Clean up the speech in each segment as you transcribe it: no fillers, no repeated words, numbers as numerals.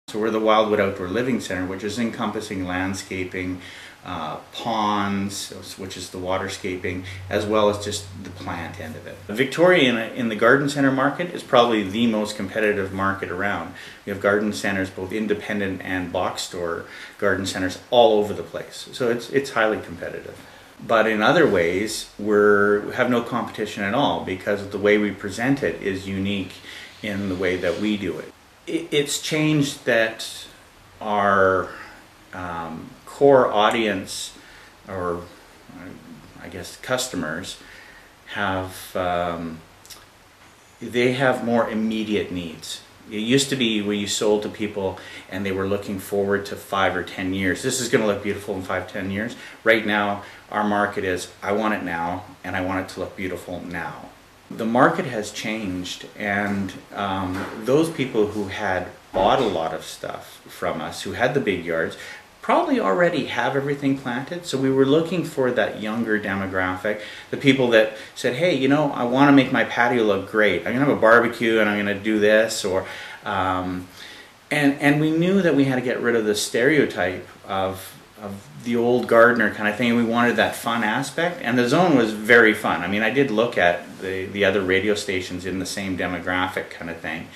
So we're the Wildwood Outdoor Living Center, which is encompassing landscaping, ponds, which is the waterscaping, as well as just the plant end of it. Victoria in the garden center market is probably the most competitive market around. We have garden centers, both independent and box store garden centers, all over the place. So it's highly competitive. But in other ways, we have no competition at all, because the way we present it is unique in the way that we do it. It's changed that our core audience, or I guess customers, have they have more immediate needs. It used to be where you sold to people and they were looking forward to 5 or 10 years. This is going to look beautiful in 5, 10 years. Right now, our market is, I want it now, and I want it to look beautiful now. The market has changed, and those people who had bought a lot of stuff from us, who had the big yards, probably already have everything planted. So we were looking for that younger demographic, the people that said, hey, you know, I want to make my patio look great. I'm going to have a barbecue and I'm going to do this. Or, and we knew that we had to get rid of the stereotype of the old gardener kind of thing. We wanted that fun aspect, and the zone was very fun. I mean, I did look at the other radio stations in the same demographic kind of thing.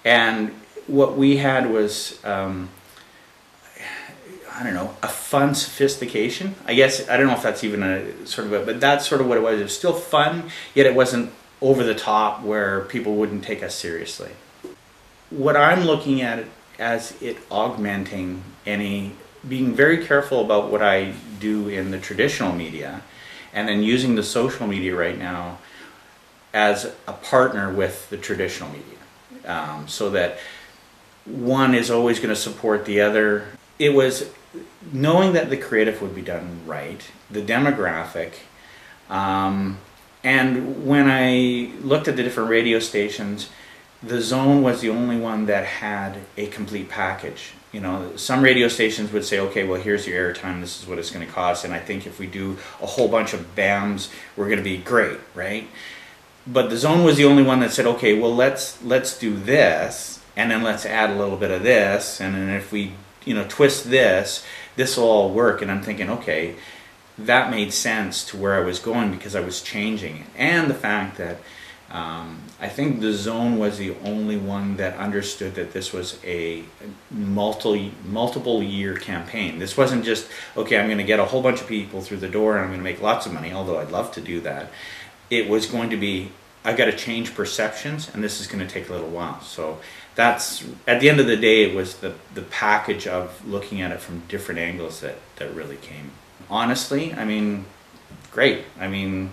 And what we had was, I don't know, a fun sophistication. I guess, I don't know if that's even a sort of but that's sort of what it was. It was still fun, yet it wasn't over the top where people wouldn't take us seriously. What I'm looking at it as it augmenting being very careful about what I do in the traditional media, and then using the social media right now as a partner with the traditional media, so that one is always going to support the other. It was knowing that the creative would be done right, the demographic, and when I looked at the different radio stations, the zone was the only one that had a complete package. You know, some radio stations would say, okay, well, here's your airtime, this is what it's going to cost, and I think if we do a whole bunch of BAMs, we're going to be great, right? But the zone was the only one that said, okay, well, let's do this, and then let's add a little bit of this, and then if we, you know, twist this will all work. And I'm thinking, okay, that made sense to where I was going, because I was changing it. And the fact that I think the zone was the only one that understood that this was a multiple year campaign. This wasn't just, okay, I'm going to get a whole bunch of people through the door and I'm going to make lots of money, although I'd love to do that. It was going to be, I've got to change perceptions, and this is going to take a little while. So that's, at the end of the day, it was the package of looking at it from different angles that really came. Honestly, I mean, great. I mean,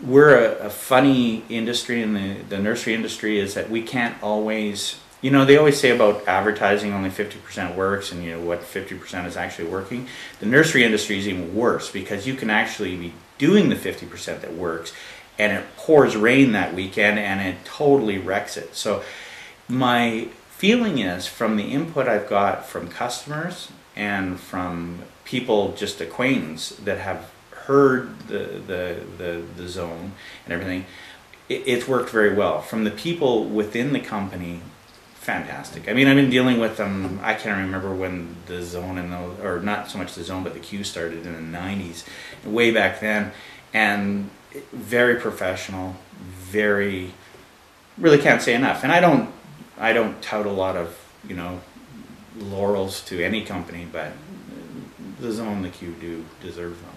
we're a funny industry in the nursery industry, is that we can't always, you know, they always say about advertising only 50% works, and you know what 50% is actually working. The nursery industry is even worse, because you can actually be doing the 50% that works, and it pours rain that weekend and it totally wrecks it. So my feeling is, from the input I've got from customers and from people, just acquaintance, that have heard the zone and everything, it's worked very well. From the people within the company, fantastic. I mean, I've been dealing with them, I can't remember when the zone or not so much the zone, but the Q started in the 90s, way back then, and very professional, really can't say enough. And I don't tout a lot of, you know, laurels to any company, but the zone, the Q do deserve them.